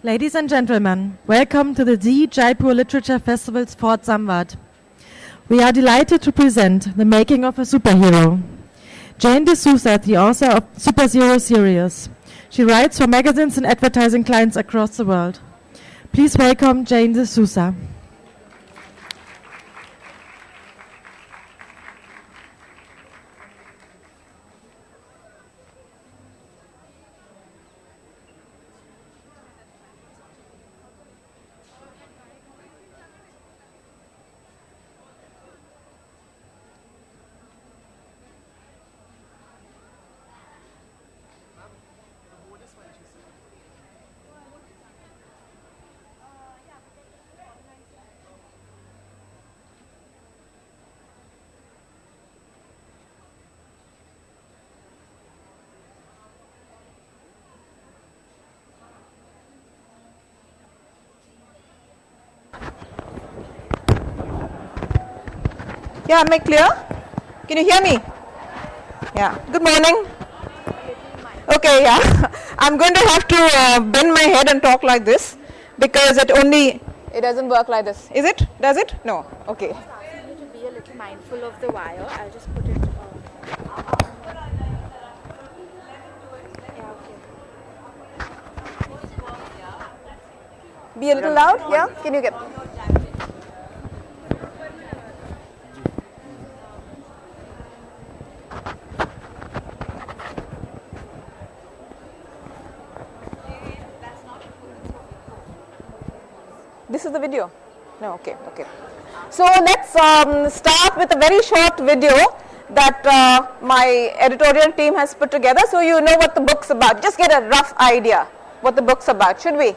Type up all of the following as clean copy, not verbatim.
Ladies and gentlemen, welcome to the Z Jaipur Literature Festival's fourth Samvad. We are delighted to present The Making of a Superhero. Jane D'Souza, the author of Superhero series. She writes for magazines and advertising clients across the world. Please welcome Jane D'Souza. Yeah, am I clear? Can you hear me? Yeah, good morning. Okay, yeah. I'm going to have to bend my head and talk like this because it doesn't work like this. Is it? Does it? No. Okay. I was asking you to be a little mindful of the wire. I'll just put it yeah, okay. Be a little loud, yeah? Can you get... This is the video? No, okay. So let's start with a very short video that my editorial team has put together so you know what the book's about. Just get a rough idea what the book's about, should we?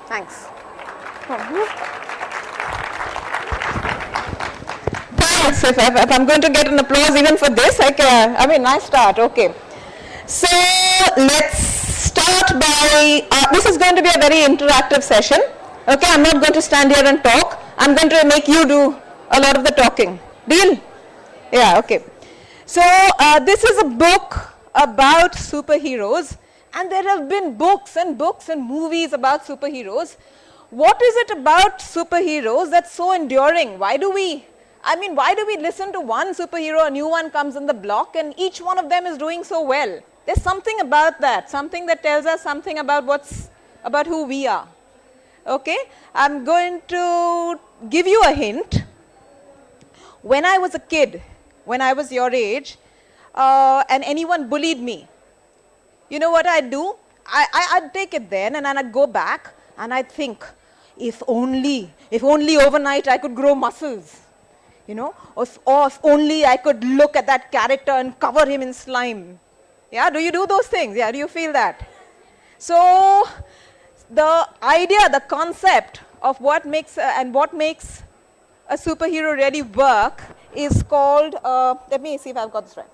Thanks. Thanks. If I'm going to get an applause even for this, nice start. Okay. So let's start by, this is going to be a very interactive session. Okay, I'm not going to stand here and talk. I'm going to make you do a lot of the talking. Deal? Yeah, okay. So this is a book about superheroes. And there have been books and movies about superheroes. What is it about superheroes that's so enduring? Why do we listen to one superhero, a new one comes in the block, and each one of them is doing so well? There's something about that, something that tells us something about who we are. Okay? I'm going to give you a hint. When I was a kid, when I was your age, and anyone bullied me, you know what I'd do? I'd take it then and I'd go back and I'd think, if only overnight I could grow muscles, you know, or if only I could look at that character and cover him in slime. Yeah, do you do those things? Yeah, do you feel that? So the idea, the concept of what makes a superhero really work is called, let me see if I've got this right.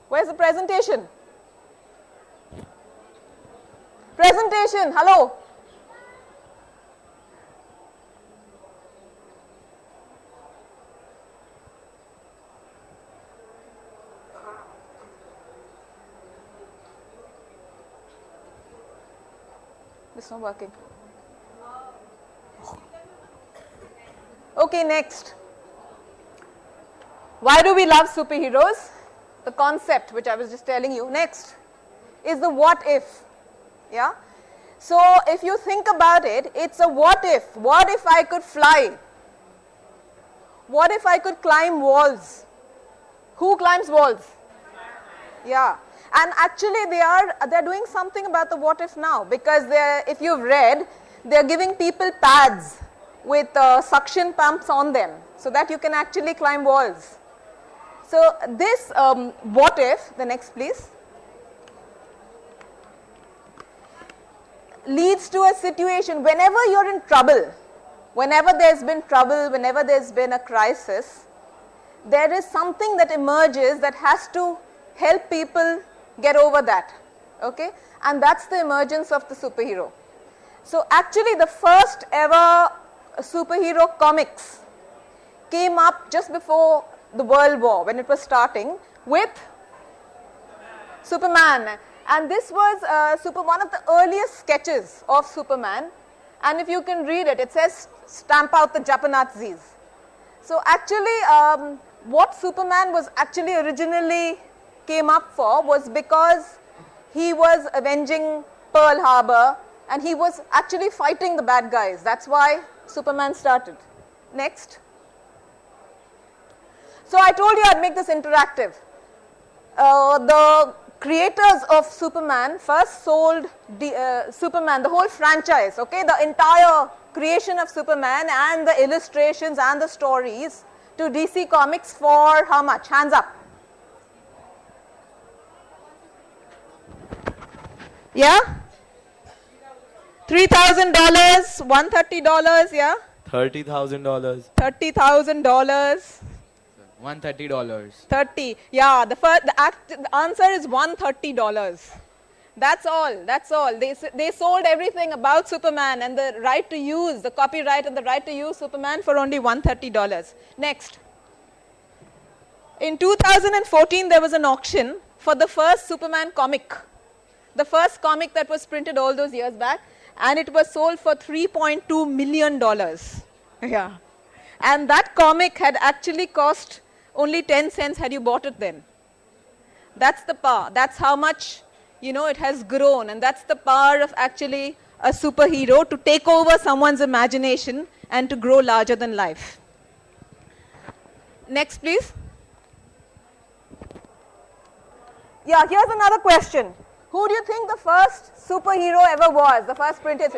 Where's the presentation? Presentation, hello. It's not working. Okay, next. Why do we love superheroes? The concept which I was just telling you. Next is the what if. Yeah. So if you think about it, it's a what if. What if I could fly? What if I could climb walls? Who climbs walls? Yeah. And actually they're doing something about the what if now, because if you've read, they're giving people pads with suction pumps on them so that you can actually climb walls. So this what if, the next please, leads to a situation whenever you're in trouble, whenever there's been trouble, whenever there's been a crisis, there is something that emerges that has to help people get over that, okay? And that's the emergence of the superhero. So actually the first ever superhero comics came up just before the World War, when it was starting, with Superman. And this was one of the earliest sketches of Superman. And if you can read it, it says, "Stamp out the Japanazis." So actually, what Superman was actually originally came up for was because he was avenging Pearl Harbor and he was actually fighting the bad guys. That's why Superman started. Next. So I told you I'd make this interactive. The creators of Superman first sold Superman, the whole franchise, okay, the entire creation of Superman and the illustrations and the stories to DC Comics for how much? Hands up. Yeah? $3,000, $130, yeah? $30,000. $30,000. $130. 30. Yeah, the answer is $130. That's all. That's all. They sold everything about Superman and the right to use, the copyright and the right to use Superman for only $130. Next. In 2014, there was an auction for the first Superman comic. The first comic that was printed all those years back, and it was sold for $3.2 million. Yeah. And that comic had actually cost only 10 cents had you bought it then. That's the power. That's how much, it has grown. And that's the power of actually a superhero to take over someone's imagination and to grow larger than life. Next, please. Yeah, here's another question. Who do you think the first superhero ever was? The first printed?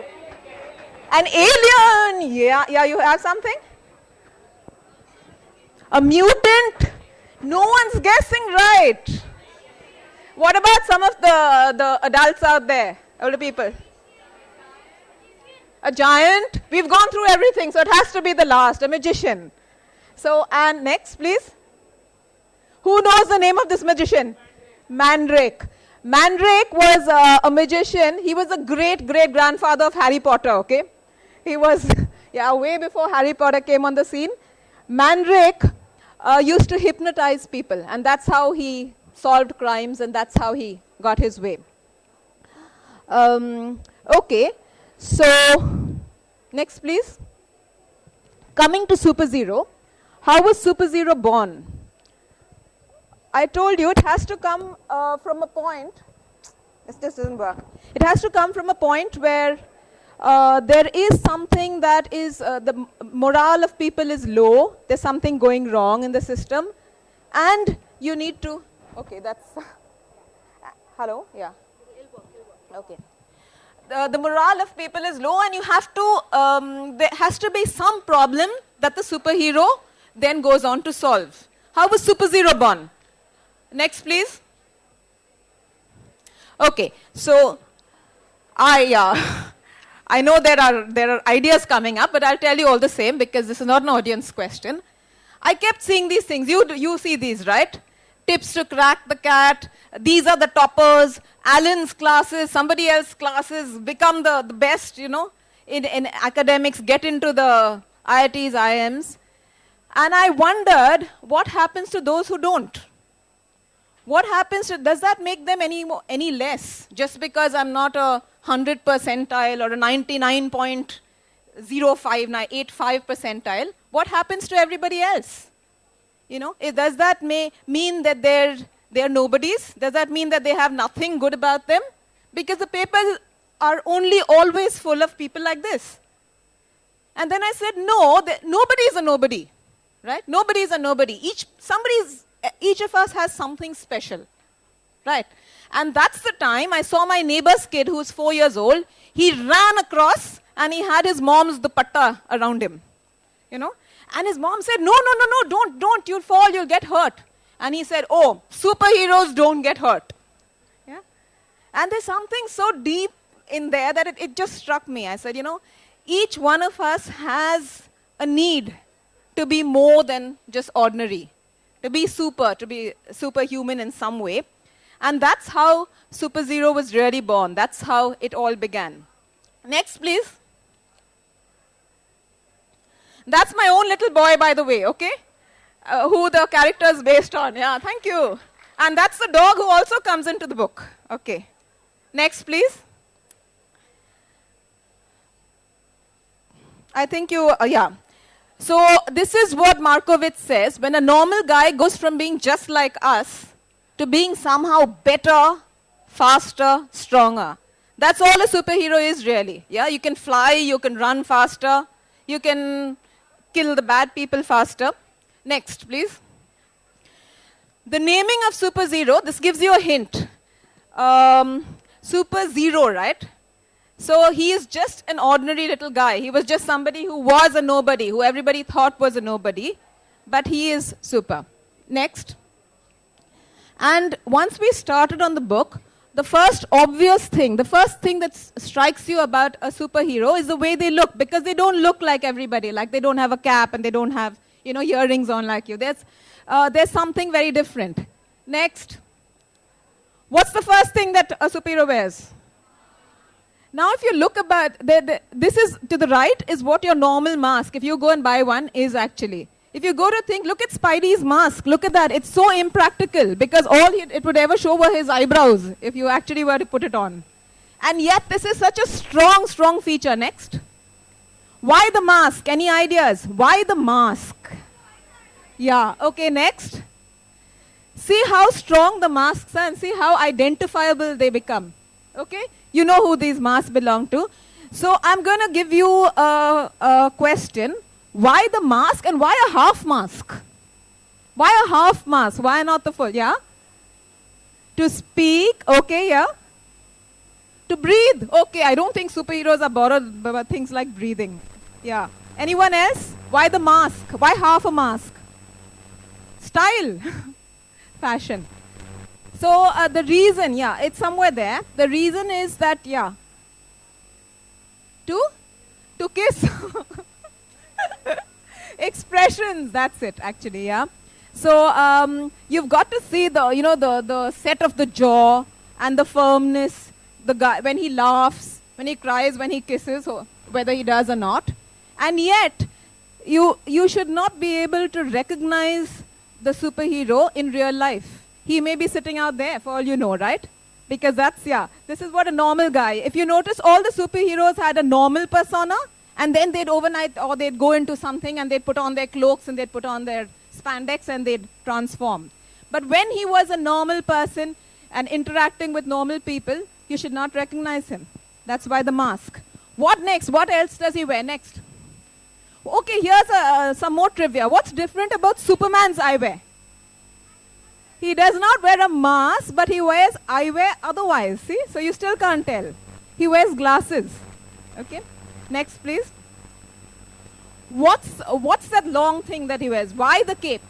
An alien. Yeah, you have something? A mutant? No one's guessing right. What about some of the adults out there, older people? A giant? We've gone through everything, so it has to be the last, a magician. So, and next, please. Who knows the name of this magician? Mandrake. Mandrake was a magician. He was a great-great-grandfather of Harry Potter, okay? He was, way before Harry Potter came on the scene. Mandrake used to hypnotize people, and that's how he solved crimes, and that's how he got his way. Okay, so next please. Coming to Super Zero, how was Super Zero born? I told you it has to come from a point, this doesn't work. It has to come from a point where there is something that is, the morale of people is low, there's something going wrong in the system, and you need to, okay, that's, hello, yeah, okay. The morale of people is low and you have to, there has to be some problem that the superhero then goes on to solve. How was Super Zero born? Next, please. Okay, so I know there are ideas coming up, but I'll tell you all the same because this is not an audience question. I kept seeing these things. You see these, right? tips to crack the cat, these are the toppers, Alan's classes, somebody else's classes, become the best, in academics, get into the IITs, IIMs. And I wondered, what happens to those who don't? What happens to, does that make them any less? Just because I'm not a 100 percentile or a 99.0585 percentile, what happens to everybody else? Does that mean that they're nobodies? Does that mean that they have nothing good about them? Because the papers are only always full of people like this. And then I said, no, nobody is a nobody, right? Nobody is a nobody. Each of us has something special, right? And that's the time I saw my neighbor's kid who's 4 years old. He ran across and he had his mom's dupatta around him, And his mom said, no, don't, you'll fall, you'll get hurt. And he said, oh, superheroes don't get hurt. Yeah? And there's something so deep in there that it just struck me. I said, each one of us has a need to be more than just ordinary, to be superhuman in some way. And that's how Super Zero was really born. That's how it all began. Next, please. That's my own little boy, by the way, okay? Who the character is based on. Yeah, thank you. And that's the dog who also comes into the book. Okay. Next, please. I think yeah. So this is what Markowitz says. When a normal guy goes from being just like us to being somehow better, faster, stronger. That's all a superhero is really. Yeah, you can fly, you can run faster, you can kill the bad people faster. Next, please. The naming of Super Zero, this gives you a hint. Super Zero, right? So he is just an ordinary little guy. He was just somebody who was a nobody, who everybody thought was a nobody, but he is super. Next. And once we started on the book, the first obvious thing, the first thing that strikes you about a superhero is the way they look, because they don't look like everybody, like they don't have a cap and they don't have, earrings on like you. There's something very different. Next. What's the first thing that a superhero wears? Now, if you look about, this is to the right is what your normal mask, if you go and buy one, is actually. If you go to think, look at Spidey's mask. Look at that. It's so impractical because all it would ever show were his eyebrows if you actually were to put it on. And yet, this is such a strong, strong feature. Next. Why the mask? Any ideas? Why the mask? Yeah. Okay, next. See how strong the masks are and see how identifiable they become. Okay? You know who these masks belong to. So I'm going to give you a question. Why the mask and why a half mask? Why a half mask? Why not the full? Yeah? To speak. Okay, yeah? To breathe. Okay, I don't think superheroes are borrowed by things like breathing. Yeah. Anyone else? Why the mask? Why half a mask? Style. Fashion. So the reason, yeah, it's somewhere there. The reason is that, yeah, to kiss. Expressions, that's it, actually, yeah. So you've got to see the set of the jaw and the firmness, the guy when he laughs, when he cries, when he kisses, or whether he does or not. And yet, you should not be able to recognize the superhero in real life. He may be sitting out there for all you know, right? Because that's, yeah, this is what a normal guy. If you notice, all the superheroes had a normal persona, and then they'd overnight, or they'd go into something and they'd put on their cloaks and they'd put on their spandex and they'd transform. But when he was a normal person and interacting with normal people, you should not recognize him. That's why the mask. What next? What else does he wear next? Okay, here's some more trivia. What's different about Superman's eyewear? He does not wear a mask, but he wears eyewear otherwise. See? So you still can't tell. He wears glasses. Okay? Next, please. What's that long thing that he wears? Why the cape?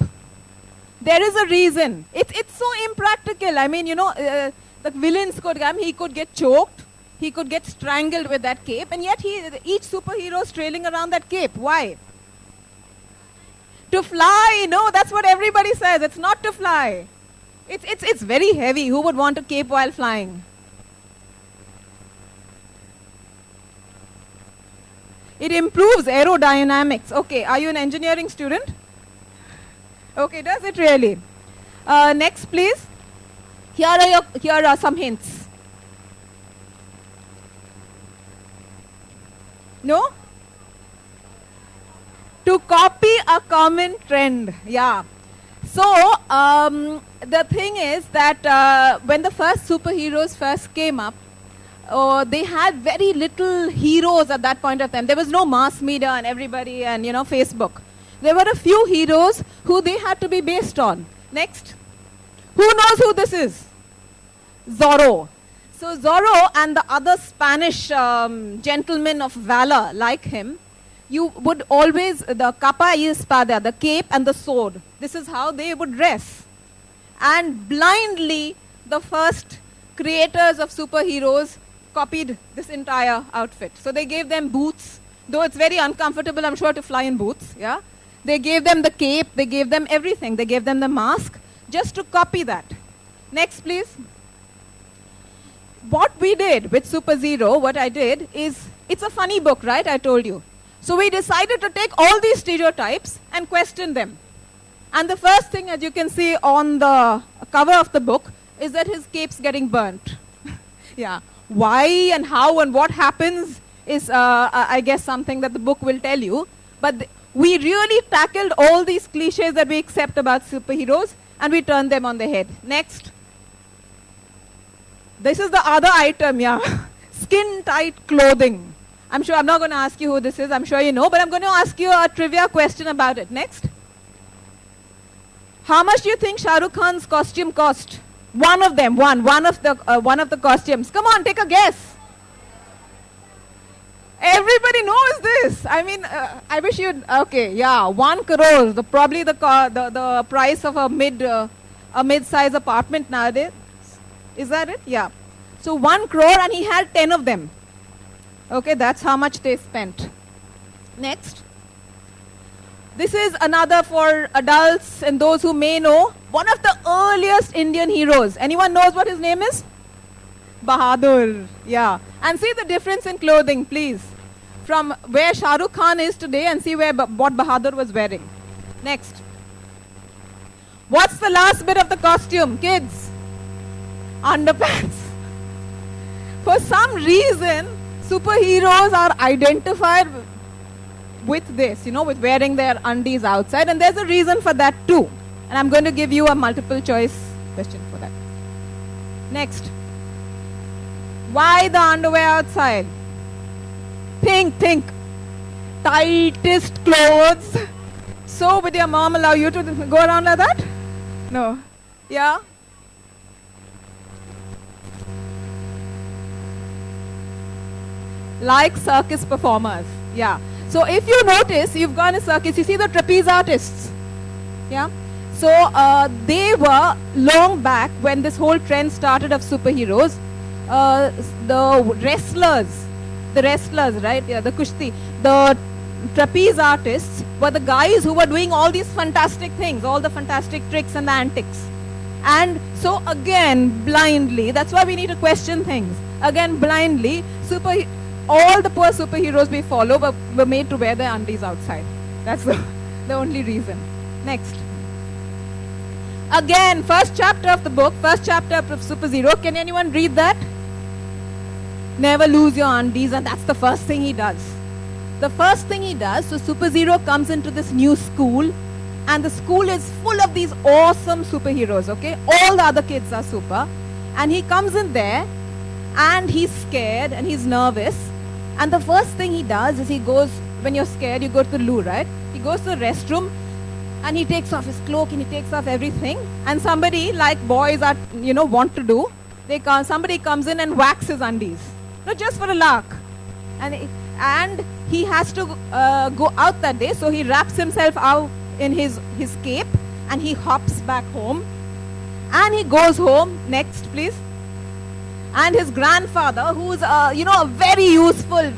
There is a reason. It's so impractical. I mean, the villains he could get choked. He could get strangled with that cape. And yet each superhero is trailing around that cape. Why? To fly. No, that's what everybody says. It's not to fly. It's very heavy. Who would want a cape while flying? It improves aerodynamics. Okay, are you an engineering student? Okay, does it really? Next, please. Here are some hints. No? To copy a common trend. Yeah. So, the thing is that when the first superheroes first came up, they had very little heroes at that point of time. There was no mass media and everybody and, Facebook. There were a few heroes who they had to be based on. Next. Who knows who this is? Zorro. So Zorro and the other Spanish gentlemen of valor like him, you would always, the capa y espada, the cape and the sword, this is how they would dress. And blindly, the first creators of superheroes copied this entire outfit. So they gave them boots, though it's very uncomfortable, I'm sure, to fly in boots, yeah? They gave them the cape, they gave them everything. They gave them the mask, just to copy that. Next, please. What we did with Super Zero, what I did is, it's a funny book, right? I told you. So we decided to take all these stereotypes and question them. And the first thing, as you can see on the cover of the book, is that his cape's getting burnt. Yeah. Why and how and what happens is, I guess, something that the book will tell you. But we really tackled all these cliches that we accept about superheroes and we turned them on the head. Next. This is the other item, yeah. Skin-tight clothing. I'm sure I'm not going to ask you who this is. I'm sure you know, but I'm going to ask you a trivia question about it. Next. How much do you think Shah Rukh Khan's costume cost? One of them, one of the costumes. Come on, take a guess. Everybody knows this. I mean, I wish you'd. Okay, yeah, 1 crore. Probably the price of a mid-size apartment nowadays. Is that it? Yeah. So 1 crore, and he had 10 of them. Okay, that's how much they spent. Next. This is another for adults and those who may know. One of the earliest Indian heroes. Anyone knows what his name is? Bahadur. Yeah. And see the difference in clothing, please. From where Shah Rukh Khan is today and see what Bahadur was wearing. Next. What's the last bit of the costume, kids? Underpants. For some reason, superheroes are identified with this, with wearing their undies outside. And there's a reason for that too. And I'm going to give you a multiple choice question for that. Next. Why the underwear outside? Think. Tightest clothes. So would your mom allow you to go around like that? No. Yeah? Like circus performers. Yeah. So if you notice, you've gone a circus, you see the trapeze artists. Yeah? So they were long back when this whole trend started of superheroes. The wrestlers, right? Yeah, the kushti. The trapeze artists were the guys who were doing all these fantastic things, all the fantastic tricks and the antics. And so again, blindly, that's why we need to question things. Again, blindly, all the poor superheroes we follow were made to wear their undies outside. That's the only reason. Next. Again, first chapter of the book, first chapter of Super Zero. Can anyone read that? Never lose your undies, and that's the first thing he does. The first thing he does, so Super Zero comes into this new school, and the school is full of these awesome superheroes, okay? All the other kids are super. And he comes in there, and he's scared, and he's nervous. And the first thing he does is he goes, when you're scared, you go to the loo, right? He goes to the restroom, and he takes off his cloak, and he takes off everything. And somebody, like boys are, want to do, somebody comes in and whacks his undies. No, just for a lark. And he has to go out that day, so he wraps himself out in his cape, and he hops back home. And he goes home, next please. And his grandfather, who's, a very useful,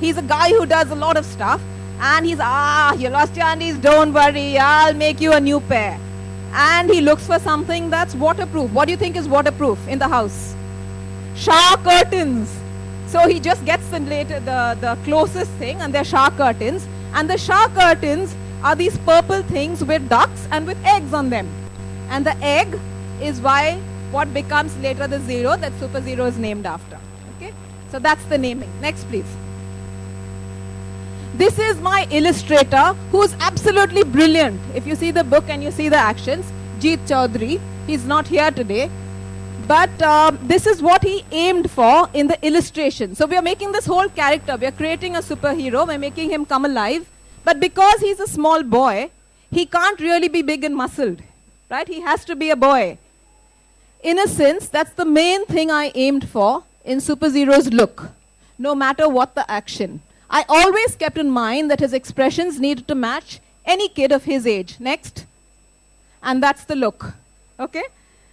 he's a guy who does a lot of stuff. And he's, you lost your undies, don't worry, I'll make you a new pair. and he looks for something that's waterproof. What do you think is waterproof in the house? Shower curtains. So he just gets the closest thing, and they're shower curtains. And the shower curtains are these purple things with ducks and with eggs on them. And the egg is why what becomes later the zero that Super Zero is named after. Okay? So that's the naming. Next, please. This is my illustrator who's absolutely brilliant. If you see the book and you see the actions, Jeet Chaudhary, he's not here today. But this is what he aimed for in the illustration. So we are making this whole character. We are creating a superhero. We're making him come alive. But because he's a small boy, he can't really be big and muscled. Right? He has to be a boy. In a sense, that's the main thing I aimed for in Super Zero's look, no matter what the action. I always kept in mind that his expressions needed to match any kid of his age. Next. And that's the look. Okay?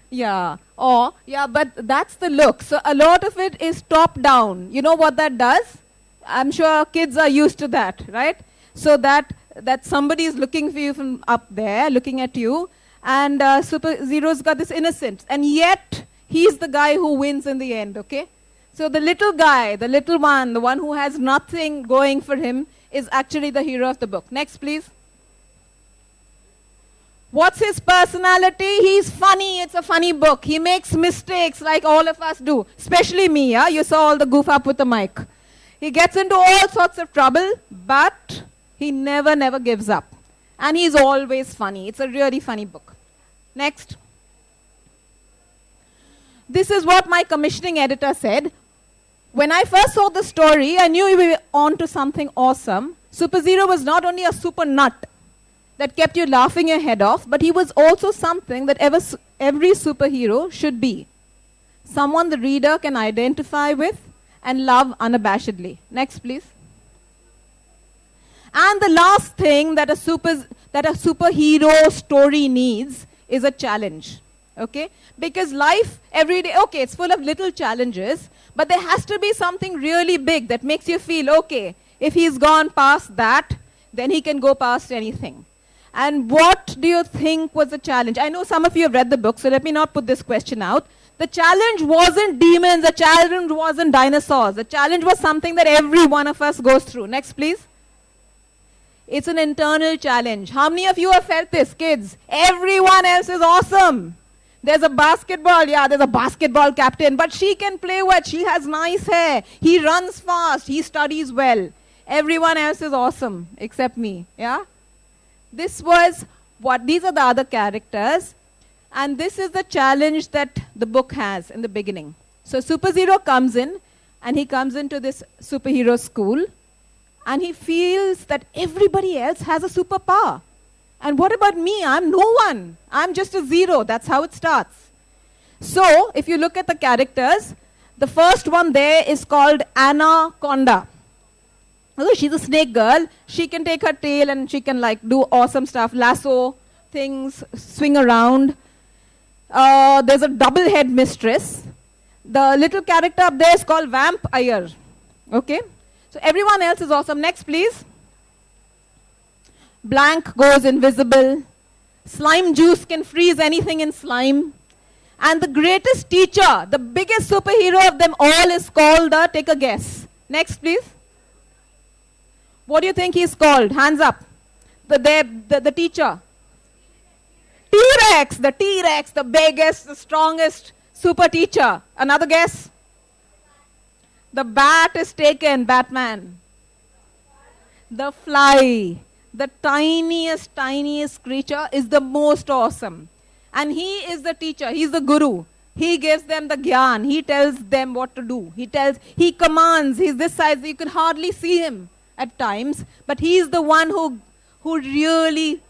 Yeah. Or, yeah, but that's the look. So a lot of it is top down. You know what that does? I'm sure kids are used to that, right? So that somebody is looking for you from up there, looking at you. And Super Zero's got this innocence. And yet, he's the guy who wins in the end, okay? So the little guy, the little one, the one who has nothing going for him, is actually the hero of the book. Next, please. What's his personality? He's funny. It's a funny book. He makes mistakes like all of us do, especially me. Yeah? You saw all the goof up with the mic. He gets into all sorts of trouble, but he never gives up. And he's always funny. It's a really funny book. Next. This is what my commissioning editor said. When I first saw the story, I knew we were on to something awesome. Super Zero was not only a super nut that kept you laughing your head off, but he was also something that every superhero should be. Someone the reader can identify with and love unabashedly. Next, please. And the last thing that a superhero story needs is a challenge. Okay? Because life every day, okay, it's full of little challenges, but there has to be something really big that makes you feel, okay, if he's gone past that, then he can go past anything. And what do you think was the challenge? I know some of you have read the book, so let me not put this question out. The challenge wasn't demons, the challenge wasn't dinosaurs. The challenge was something that every one of us goes through. Next, please. It's an internal challenge. How many of you have felt this, kids? Everyone else is awesome. There's a basketball, yeah, there's a basketball captain, but she can play well. She has nice hair. He runs fast. He studies well. Everyone else is awesome except me, yeah? This was what, these are the other characters, and this is the challenge that the book has in the beginning. So Super Zero comes in, and he comes into this superhero school, and he feels that everybody else has a superpower. And what about me? I'm no one. I'm just a zero. That's how it starts. So, if you look at the characters, the first one there is called Anaconda. Oh, she's a snake girl. She can take her tail and she can like do awesome stuff, lasso things, swing around. There's a double head mistress. The little character up there is called Vampire. Okay? So everyone else is awesome. Next, please. Blank goes invisible. Slime juice can freeze anything in slime. And the greatest teacher, the biggest superhero of them all is called the, take a guess. Next, please. What do you think he's called? Hands up. The teacher. T-Rex, the biggest, the strongest super teacher. Another guess? The bat is taken, Batman. The fly, the tiniest creature is the most awesome. And he is the teacher, he's the guru. He gives them the gyan, he tells them what to do. He commands, he's this size, you can hardly see him at times. But he's the one who really,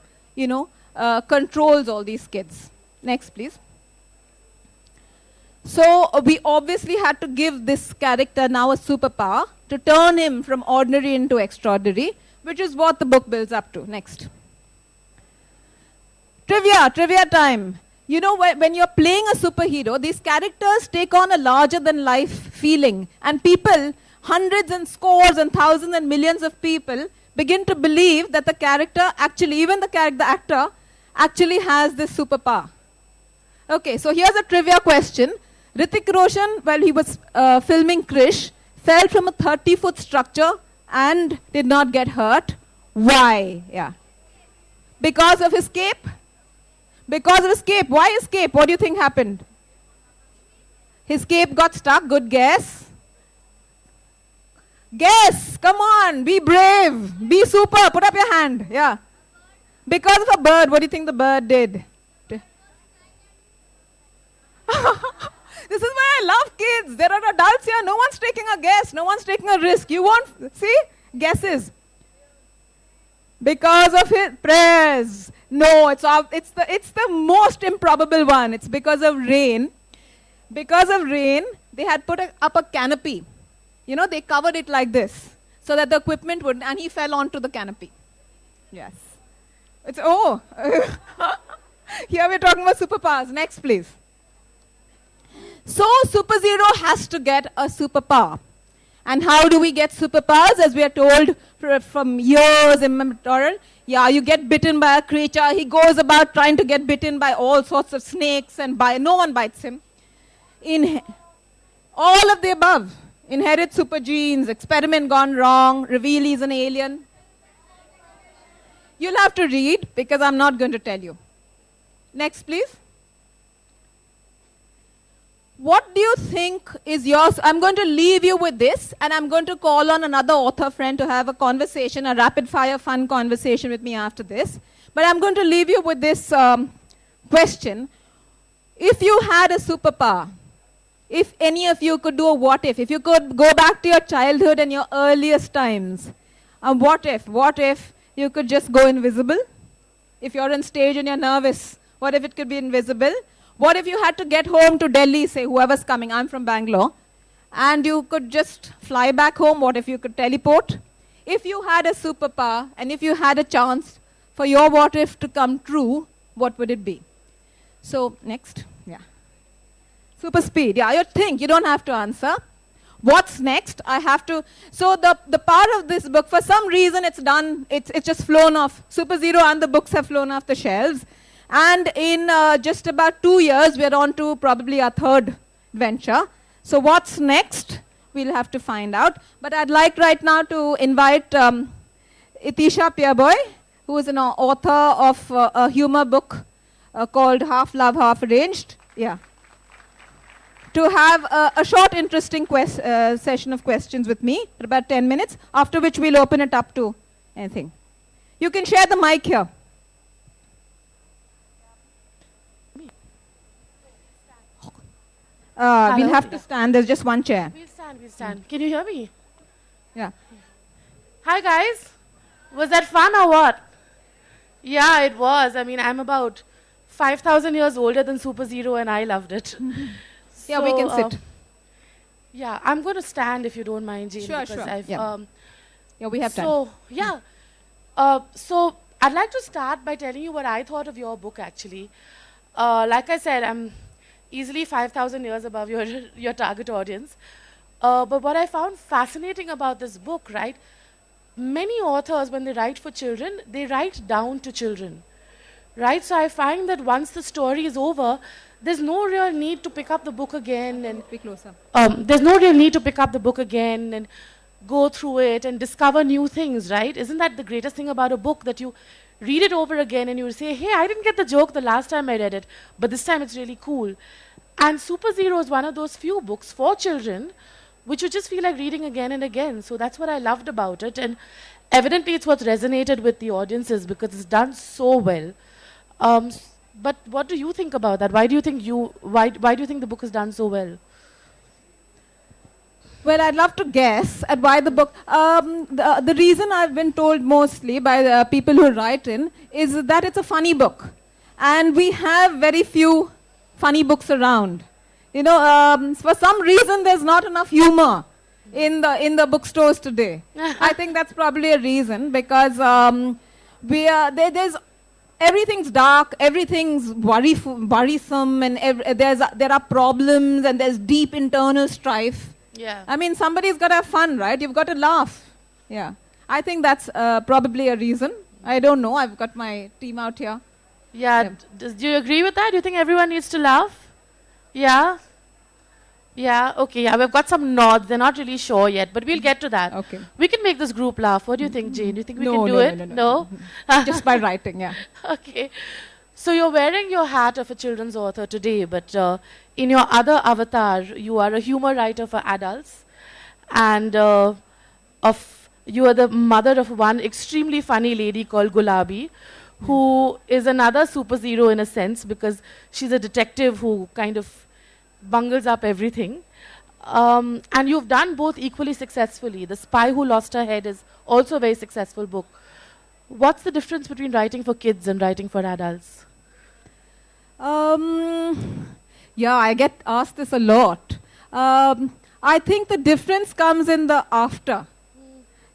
controls all these kids. Next, please. So we obviously had to give this character now a superpower to turn him from ordinary into extraordinary, which is what the book builds up to. Next. Trivia time. You know, when you're playing a superhero, these characters take on a larger-than-life feeling. And people, hundreds and scores and thousands and millions of people, begin to believe that the character, actually even the actor, actually has this superpower? Okay, so here's a trivia question. Hrithik Roshan, while he was filming Krish, fell from a 30-foot structure and did not get hurt. Why? Yeah. Because of escape? Because of escape. Why escape? What do you think happened? His cape got stuck. Good guess. Guess. Come on. Be brave. Be super. Put up your hand. Yeah. Because of a bird. What do you think the bird did? This is why I love kids. There are adults here. No one's taking a guess. No one's taking a risk. You won't see guesses. Because of his prayers. No, it's the most improbable one. It's because of rain. Because of rain, they had put up a canopy. You know, they covered it like this so that the equipment would, and he fell onto the canopy. Yes. It's, oh. Here we're talking about superpowers. Next, please. So, Super Zero has to get a superpower. And how do we get superpowers? As we are told from years immemorial, yeah, you get bitten by a creature. He goes about trying to get bitten by all sorts of snakes, and no one bites him. All of the above. Inherit super genes, experiment gone wrong, reveal he's an alien. You'll have to read because I'm not going to tell you. Next, please. What do you think is yours? I'm going to leave you with this, and I'm going to call on another author friend to have a conversation, a rapid-fire fun conversation with me after this. But I'm going to leave you with this question. If you had a superpower, if any of you could do a what if you could go back to your childhood and your earliest times, what if you could just go invisible? If you're on stage and you're nervous, what if it could be invisible? What if you had to get home to Delhi, say whoever's coming, I'm from Bangalore, and you could just fly back home? What if you could teleport? If you had a superpower and if you had a chance for your what if to come true, what would it be? So, next. Yeah. Super speed. Yeah, you think. You don't have to answer. What's next? I have to. So, the part of this book, for some reason it's done, it's just flown off. Super Zero and the books have flown off the shelves. And in just about 2 years, we're on to probably our third venture. So what's next? We'll have to find out. But I'd like right now to invite Itisha Pierboy, who is an author of a humor book called Half Love, Half Arranged. Yeah. To have a short, interesting session of questions with me for about 10 minutes, after which we'll open it up to anything. You can share the mic here. We'll have to stand. There's just one chair. We'll stand. Can you hear me? Yeah. Hi, guys. Was that fun or what? Yeah, it was. I mean, I'm about 5,000 years older than Super Zero, and I loved it. Yeah, we can sit. Yeah, I'm going to stand if you don't mind, Jane. Sure, because sure. I've, Yeah, we have time. So, yeah. So, I'd like to start by telling you what I thought of your book, actually. Like I said, I'm easily 5,000 years above your target audience. But what I found fascinating about this book, right, many authors, when they write for children, they write down to children, right? So I find that once the story is over, there's no real need to pick up the book again. And be closer. There's no real need to pick up the book again and go through it and discover new things, right? Isn't that the greatest thing about a book, that you read it over again and you say, hey, I didn't get the joke the last time I read it, but this time it's really cool. And Super Zero is one of those few books for children which you just feel like reading again and again. So that's what I loved about it. And evidently it's what resonated with the audiences because it's done so well. But what do you think about that? Why do you think the book is done so well? Well, I'd love to guess at why the book. The reason I've been told mostly by the people who write in is that it's a funny book. And we have very few funny books around. You know, for some reason there's not enough humor in the bookstores today. I think that's probably a reason, because there's everything's dark, everything's worrisome, and there are problems, and there's deep internal strife. Yeah. I mean, somebody's got to have fun, right? You've got to laugh. Yeah. I think that's probably a reason. I don't know. I've got my team out here. Yeah. Do you agree with that? Do you think everyone needs to laugh? Yeah. Yeah. Okay. Yeah. We've got some nods. They're not really sure yet, but we'll get to that. Okay. We can make this group laugh. What do you think, Jane? Do you think we No, can do no, it? no. Just by writing, yeah. Okay. So you're wearing your hat of a children's author today, but in your other avatar, you are a humor writer for adults, and you are the mother of one extremely funny lady called Gulabi, who is another superhero in a sense because she's a detective who kind of bungles up everything. And you've done both equally successfully. The Spy Who Lost Her Head is also a very successful book. What's the difference between writing for kids and writing for adults? Yeah, I get asked this a lot. I think the difference comes in the after.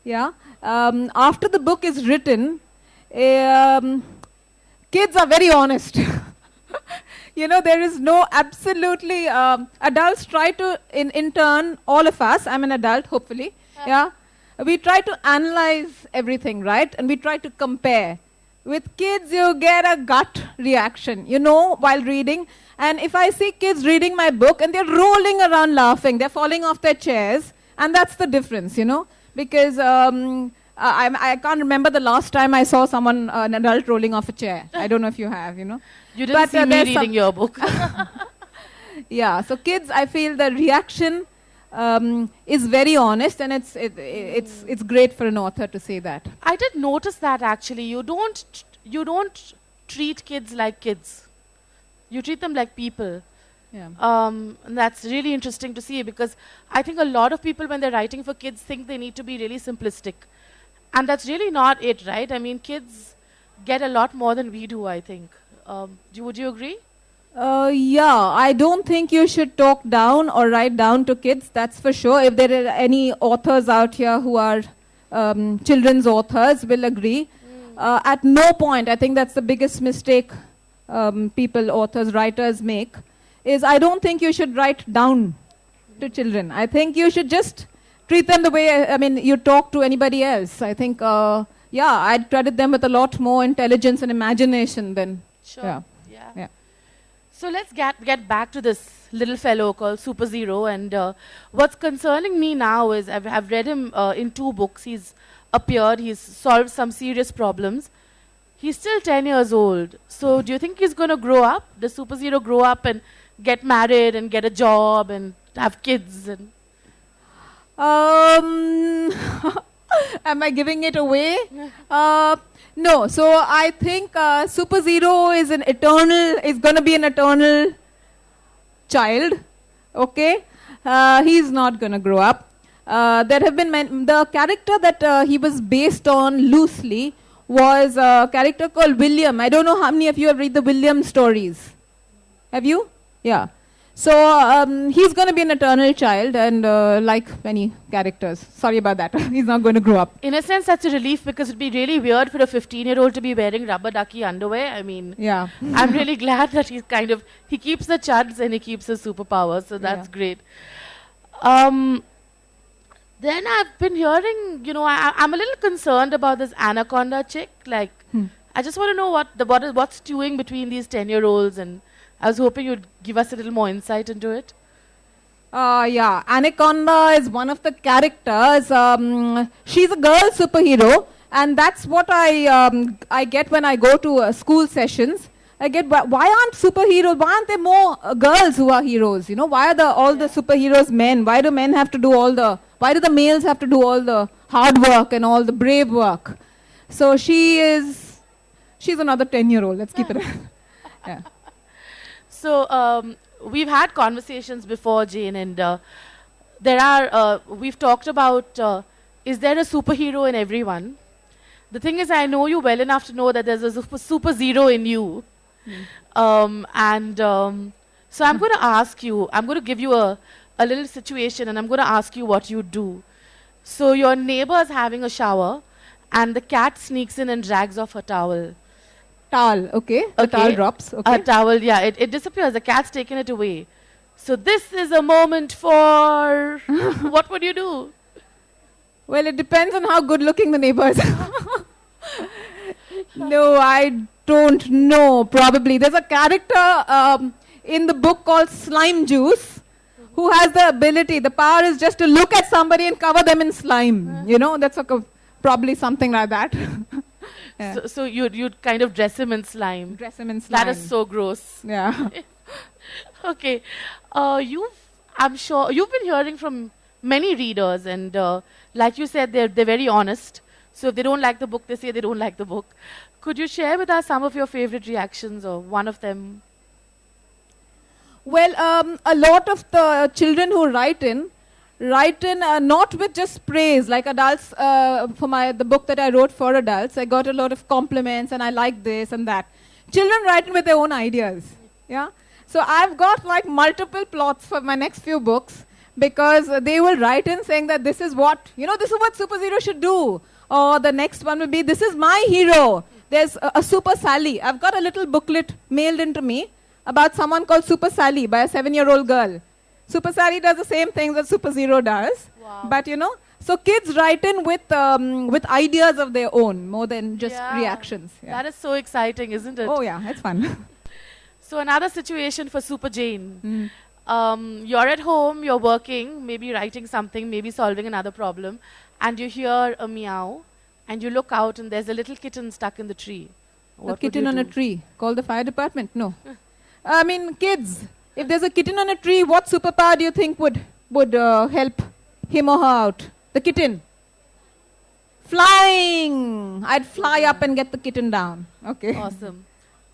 Yeah. After the book is written, kids are very honest. You know, there is no absolutely, adults try to, in turn, all of us, I'm an adult, hopefully, yeah, we try to analyze everything, right? And we try to compare. With kids, you get a gut reaction, you know, while reading. And if I see kids reading my book and they're rolling around laughing, they're falling off their chairs, and that's the difference, you know, because I can't remember the last time I saw someone, an adult rolling off a chair. I don't know if you have, you know. You didn't see me there's reading your book. Yeah, so kids, I feel the reaction is very honest, and it's great for an author to say that. I did notice that actually. You don't treat kids like kids. You treat them like people. Yeah. And that's really interesting to see because I think a lot of people when they're writing for kids think they need to be really simplistic. And that's really not it, right? I mean, kids get a lot more than we do, I think. Would you agree? Yeah, I don't think you should talk down or write down to kids, that's for sure. If there are any authors out here who are children's authors, will agree. At no point, I think that's the biggest mistake people, authors, writers make, is I don't think you should write down to children. I think you should just treat them the way, I mean, you talk to anybody else. I think, yeah, I'd credit them with a lot more intelligence and imagination than, Sure. yeah. Yeah. So let's get back to this little fellow called Super Zero. And what's concerning me now is I've read him in 2 books. He's appeared, he's solved some serious problems. He's still 10 years old. So do you think he's going to grow up? Does Super Zero grow up and get married and get a job and have kids? And am I giving it away? No. So I think Super Zero is going to be an eternal child. Okay, he's not going to grow up. There have been the character that he was based on loosely was a character called William. I don't know how many of you have read the William stories. Have you? Yeah. So he's going to be an eternal child, and like many characters. Sorry about that. He's not going to grow up. in a sense, that's a relief because it'd be really weird for a 15-year-old to be wearing rubber ducky underwear. I mean, Yeah. I'm really glad that he keeps the chuds and he keeps his superpowers, so that's Yeah. great. Then I've been hearing, you know, I'm a little concerned about this anaconda chick. Like, I just want to know what's stewing between these 10-year-olds, and I was hoping you'd give us a little more insight into it. Yeah, Anaconda is one of the characters. She's a girl superhero, and that's what I get when I go to school sessions. I get, why aren't superheroes? Why aren't there more girls who are heroes? You know, why are all the superheroes men? Why do men have to do why do the males have to do all the hard work and all the brave work? So she's another 10-year-old. Let's keep it. Yeah. So we've had conversations before, Jane, and we've talked about, is there a superhero in everyone? The thing is, I know you well enough to know that there's a super zero in you. So I'm going to ask you, I'm going to give you a little situation, and I'm going to ask you what you do. So your neighbor's having a shower, and the cat sneaks in and drags off her towel. Towel, okay. The towel drops. Okay. A towel, yeah, it disappears. The cat's taken it away. So this is a moment for... What would you do? Well, it depends on how good looking the neighbor is. No, I don't know. Probably. There's a character in the book called Slime Juice who has the ability, the power is just to look at somebody and cover them in slime. You know, that's probably something like that. Yeah. So you'd kind of dress him in slime. Dress him in slime. That is so gross. Yeah. Okay. I'm sure you've been hearing from many readers, and like you said, they're very honest. So if they don't like the book, they say they don't like the book. Could you share with us some of your favorite reactions, or one of them? Well, a lot of the children who write in not with just praise, like adults, for the book that I wrote for adults, I got a lot of compliments and I like this and that. Children write in with their own ideas, yeah? So I've got like multiple plots for my next few books because they will write in saying that this is what Super Zero should do. Or the next one will be, this is my hero. There's a Super Sally. I've got a little booklet mailed into me about someone called Super Sally by a 7-year-old girl. Super Sally does the same things that Super Zero does. Wow. But so kids write in with ideas of their own more than just Yeah. reactions. Yeah. That is so exciting, isn't it? Oh yeah, it's fun. So another situation for Super Jane. You're at home, you're working, maybe writing something, maybe solving another problem, and you hear a meow, and you look out and there's a little kitten stuck in the tree. A What would kitten you on a do? tree. Call the fire department? No. I mean, kids. If there's a kitten on a tree, what superpower do you think would help him or her out? The kitten. Flying. I'd fly up and get the kitten down. Okay. Awesome.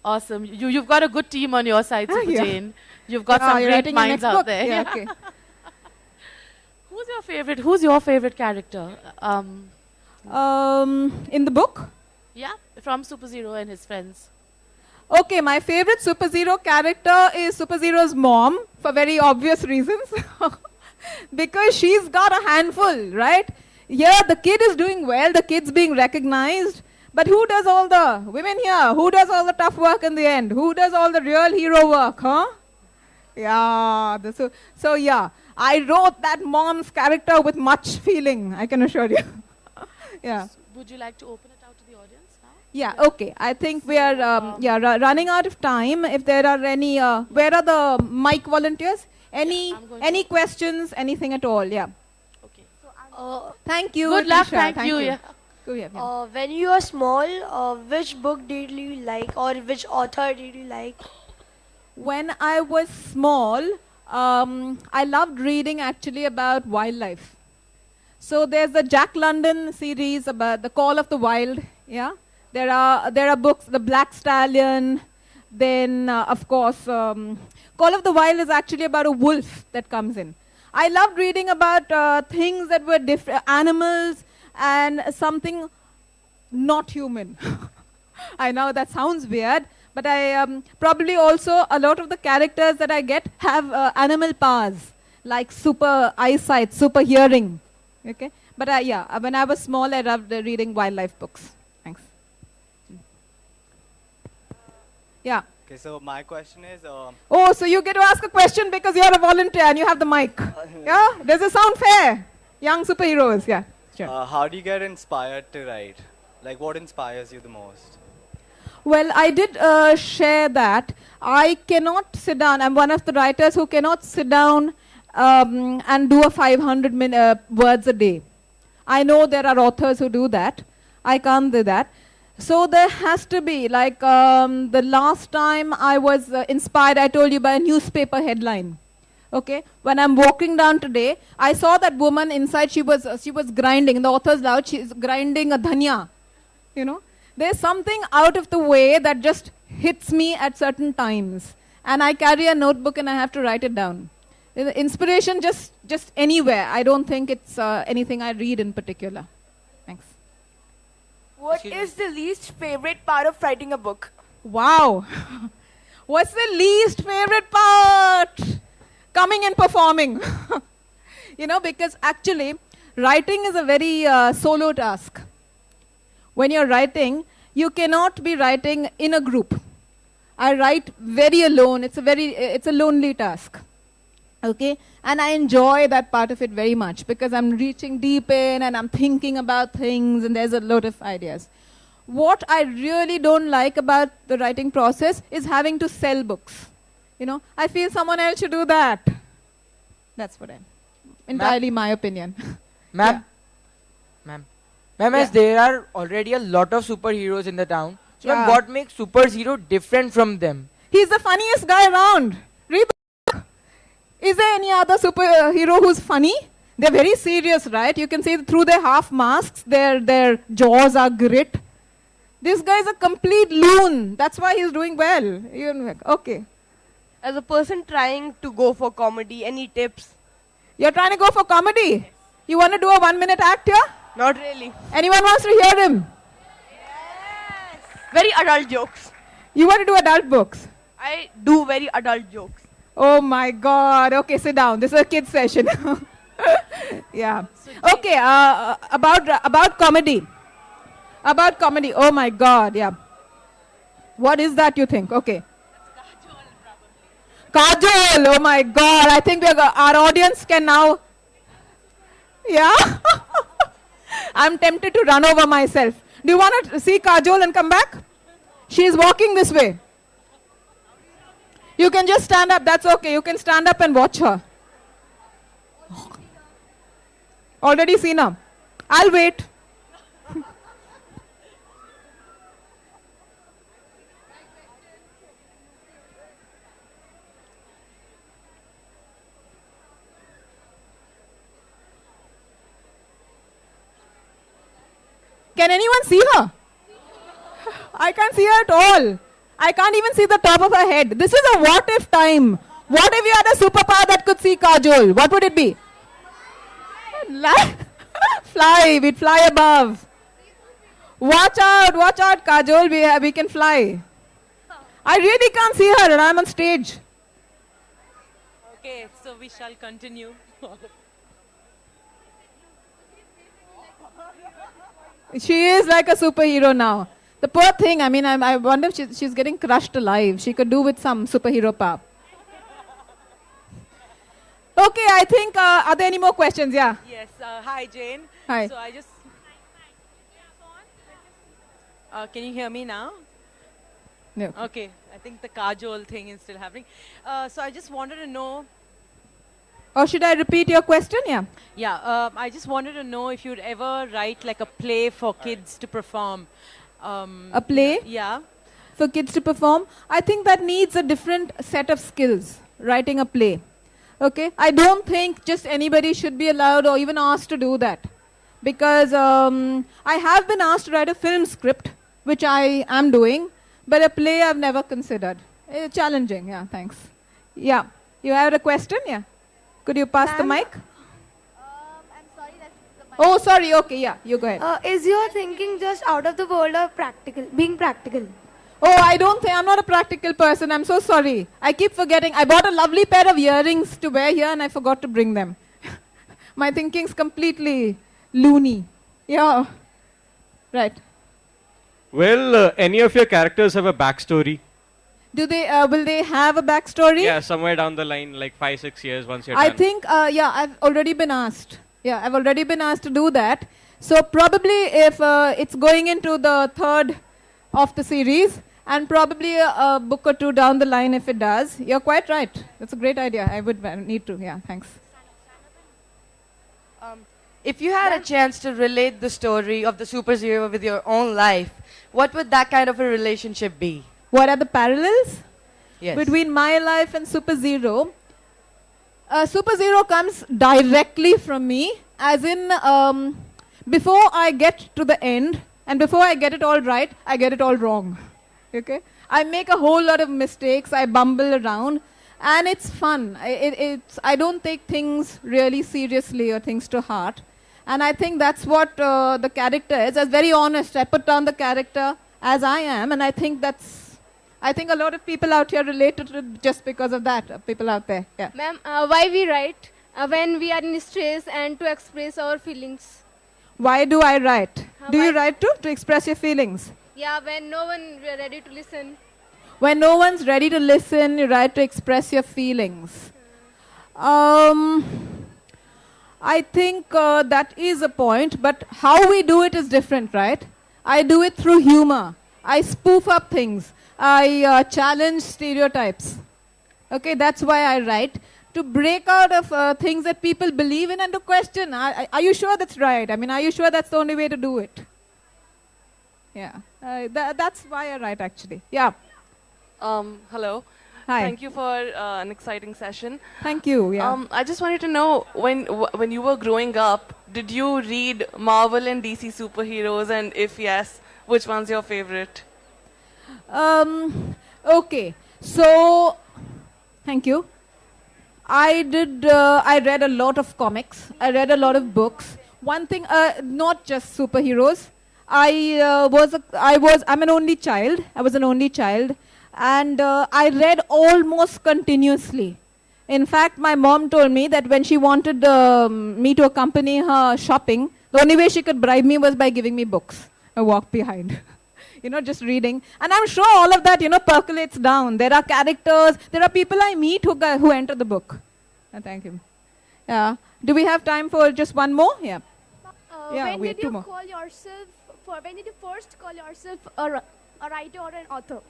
Awesome. You've got a good team on your side, Super Yeah. Jane. You've got Ah, some you're great writing your minds next out book? there. Yeah, okay. Who's your favorite character? In the book? Yeah, from Super Zero and his friends. Okay, my favorite Super Zero character is Super Zero's mom for very obvious reasons. Because she's got a handful, right? Yeah, the kid is doing well, the kid's being recognized. But who does all the women here? Who does all the tough work in the end? Who does all the real hero work, huh? Yeah, so yeah, I wrote that mom's character with much feeling, I can assure you. Yeah. Would you like to open it out to the audience now? Yeah, okay. I think we are running out of time. If there are any, where are the mic volunteers? Any questions, anything at all? Yeah. Okay. Thank you. Good luck. Tisha. Thank you. Yeah. Go ahead, yeah. When you were small, which book did you like, or which author did you like? When I was small, I loved reading actually about wildlife. So there's the Jack London series about the Call of the Wild. Yeah, there are books, The Black Stallion. Then of course, Call of the Wild is actually about a wolf that comes in. I loved reading about things that were different, animals and something not human. I know that sounds weird, but I probably also a lot of the characters that I get have animal powers, like super eyesight, super hearing. Okay, but when I was small, I loved reading wildlife books. Thanks. Yeah. Okay, so my question is, Oh, so you get to ask a question because you're a volunteer and you have the mic. Yeah? Does it sound fair? Young superheroes, yeah. Sure. how do you get inspired to write? Like, what inspires you the most? Well, I did share that. I cannot sit down. I'm one of the writers who cannot sit down and do a 500 words a day. I know there are authors who do that. I can't do that. So there has to be, like the last time I was inspired, I told you, by a newspaper headline. Okay, when I'm walking down today, I saw that woman inside. She was grinding. In the author's lounge, she's grinding a dhania. You know, there's something out of the way that just hits me at certain times, and I carry a notebook and I have to write it down. The inspiration just anywhere. I don't think it's anything I read in particular. Thanks. What is the least favorite part of writing a book? Wow. What's the least favorite part? Coming and performing. Because actually, writing is a very solo task. When you're writing, you cannot be writing in a group. I write very alone. It's a lonely task. Okay? And I enjoy that part of it very much because I'm reaching deep in and I'm thinking about things and there's a lot of ideas. what I really don't like about the writing process is having to sell books. You know, I feel someone else should do that. That's what entirely my opinion. Ma'am, ma'am, as Yeah. there are already a lot of superheroes in the town, so ma'am, Yeah. what makes superhero different from them? He's the funniest guy around. Read the book. Is there any other superhero who's funny? They're very serious, right? You can see through their half masks, their jaws are grit. This guy is a complete loon. That's why he's doing well. You're like, okay. As a person trying to go for comedy, any tips? You're trying to go for comedy. You want to do a 1-minute act here? Not really. Anyone wants to hear him? Very adult jokes. You want to do adult books? I do very adult jokes. Oh my God. Okay, sit down. This is a kids session. Yeah. Okay. About comedy. About comedy. Oh my God. Yeah. What is that? You think? Okay. Kajol. Oh my God. I think our audience can now. Yeah. I'm tempted to run over myself. Do you want to see Kajol and come back? She is walking this way. You can just stand up. That's okay. You can stand up and watch her. Already seen her. I'll wait. Can anyone see her? I can't see her at all. I can't even see the top of her head. This is a what if time. What if you had a superpower that could see Kajol? What would it be? Fly. We'd fly above. Watch out, Kajol. We can fly. I really can't see her and I'm on stage. Okay, so we shall continue. She is like a superhero now. The poor thing, I mean, I wonder if she's getting crushed alive. She could do with some superhero power. Okay, I think, are there any more questions? Yeah. Yes, hi Jane. Hi. So I just... can you hear me now? No. Okay, I think the Kajol thing is still happening. So I just wanted to know... Or should I repeat your question? Yeah. Yeah, I just wanted to know if you'd ever write like a play for kids to perform. A play Yeah. for kids to perform. I think that needs a different set of skills, writing a play. Okay? I don't think just anybody should be allowed or even asked to do that. Because I have been asked to write a film script, which I am doing, but a play I've never considered. Challenging, yeah, thanks. Yeah. You have a question? Yeah. Could you pass the mic? I'm sorry, that's the mic. Oh, sorry. Okay, yeah. You go ahead. Is your thinking just out of the world or practical, being practical? Oh, I don't think, I'm not a practical person. I'm so sorry. I keep forgetting. I bought a lovely pair of earrings to wear here and I forgot to bring them. My thinking's completely loony. Yeah. Right. Well, any of your characters have a backstory? Do they, will they have a backstory? Yeah, somewhere down the line, like 5-6 years once you're I done. think, yeah, I've already been asked. Yeah, I've already been asked to do that. So probably if it's going into the third of the series, and probably a book or two down the line if it does. You're quite right. That's a great idea. I would need to. Yeah, thanks. If you had a chance to relate the story of the superhero with your own life, what would that kind of a relationship be? What are the parallels Yes. between my life and Super Zero? Super Zero comes directly from me, as in before I get to the end and before I get it all right, I get it all wrong. Okay? I make a whole lot of mistakes, I bumble around, and it's fun. I don't take things really seriously or things to heart. And I think that's what the character is. I was very honest. I put down the character as I am, and I think a lot of people out here relate to it just because of that, people out there. Yeah. Ma'am, why we write when we are in stress and to express our feelings? Why do I write? Do you why- write to express your feelings? Yeah, when no one is ready to listen. When no one's ready to listen, you write to express your feelings. I think that is a point, but how we do it is different, right? I do it through humor. I spoof up things. I challenge stereotypes. Okay, that's why I write. To break out of things that people believe in and to question, are you sure that's right? I mean, are you sure that's the only way to do it? Yeah, that's why I write actually. Yeah. Hello. Hi. Thank you for an exciting session. Thank you. Yeah. I just wanted to know, when you were growing up, did you read Marvel and DC superheroes, and if yes, which one's your favorite? Okay. So, thank you. I read a lot of comics. I read a lot of books. One thing, not just superheroes. I'm an only child. I was an only child. And I read almost continuously. In fact, my mom told me that when she wanted me to accompany her shopping, the only way she could bribe me was by giving me books. I walk behind. Just reading. And I'm sure all of that, percolates down. There are characters, there are people I meet who enter the book. Thank you. Yeah. Do we have time for just one more? Yeah. When we did have two you more. call yourself, when did you first call yourself a writer or an author?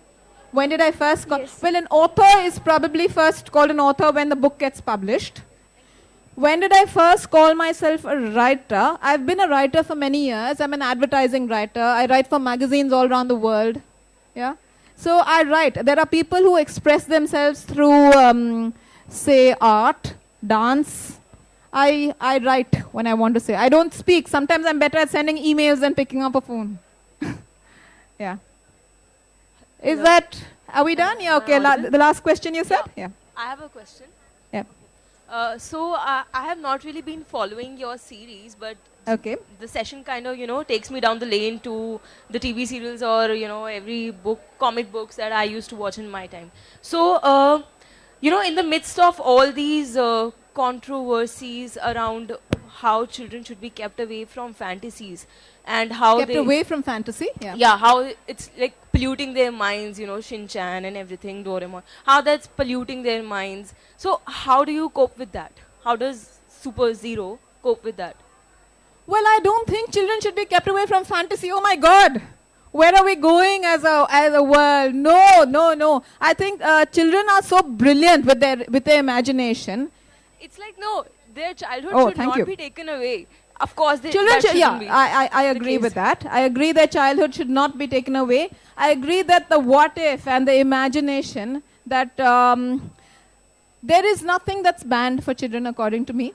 When did I first call? Yes. Well, an author is probably first called an author when the book gets published. When did I first call myself a writer? I've been a writer for many years. I'm an advertising writer. I write for magazines all around the world. Yeah. So I write. There are people who express themselves through, say, art, dance. I write when I want to say. I don't speak. Sometimes I'm better at sending emails than picking up a phone. Yeah. Is that, are we done? Yeah, okay. The last question you said? Yeah. I have a question. Yeah. So I have not really been following your series, but Okay. the session kind of, takes me down the lane to the TV serials or, every comic books that I used to watch in my time. So, in the midst of all these controversies around how children should be kept away from fantasies and how Kept they... away from fantasy? Yeah. Yeah, how it's like polluting their minds, Shin-chan and everything, Doraemon. How that's polluting their minds. So how do you cope with that? How does Super Zero cope with that? Well, I don't think children should be kept away from fantasy. Oh my God. Where are we going as a world? No. I think children are so brilliant with their imagination. It's like, no, their childhood Oh, should thank not you. be taken away. Of course, Children that should, shouldn't be. I agree with that. I agree that childhood should not be taken away. I agree that the what if and the imagination, that there is nothing that's banned for children according to me.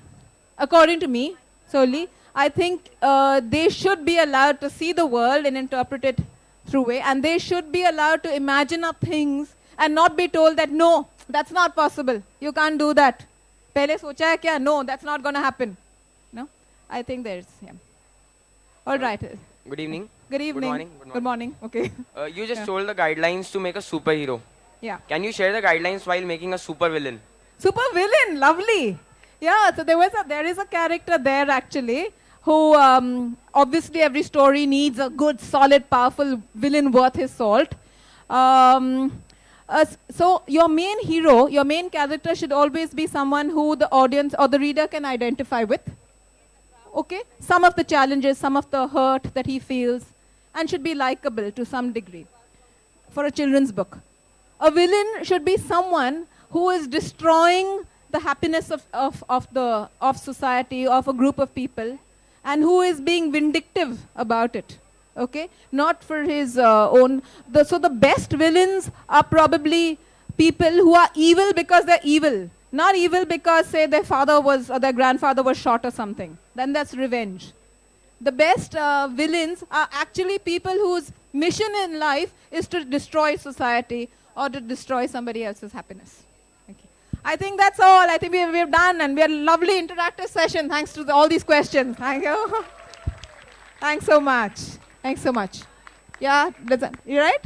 According to me, solely. I think they should be allowed to see the world and interpret it through way, and they should be allowed to imagine up things and not be told that no, that's not possible. You can't do that. Pehle socha hai kya? No, that's not going to happen. No, I think there's All right. Good evening. Good evening. Good morning. Good morning. Okay. You just told the guidelines to make a superhero. Yeah. Can you share the guidelines while making a super villain? Super villain, lovely. Yeah, so there is a character there actually who obviously every story needs a good, solid, powerful villain worth his salt. So your main hero, your main character should always be someone who the audience or the reader can identify with. Okay? Some of the challenges, some of the hurt that he feels, and should be likable to some degree for a children's book. A villain should be someone who is destroying the happiness of society, of a group of people, and who is being vindictive about it. Okay? Not for his own. So the best villains are probably people who are evil because they're evil. Not evil because, say, their father was, or their grandfather was shot or something. Then that's revenge. The best villains are actually people whose mission in life is to destroy society or to destroy somebody else's happiness. Okay. I think that's all. I think we've done, and we had a lovely interactive session thanks to all these questions. Thank you. Thanks so much. Thanks so much. Yeah, you right?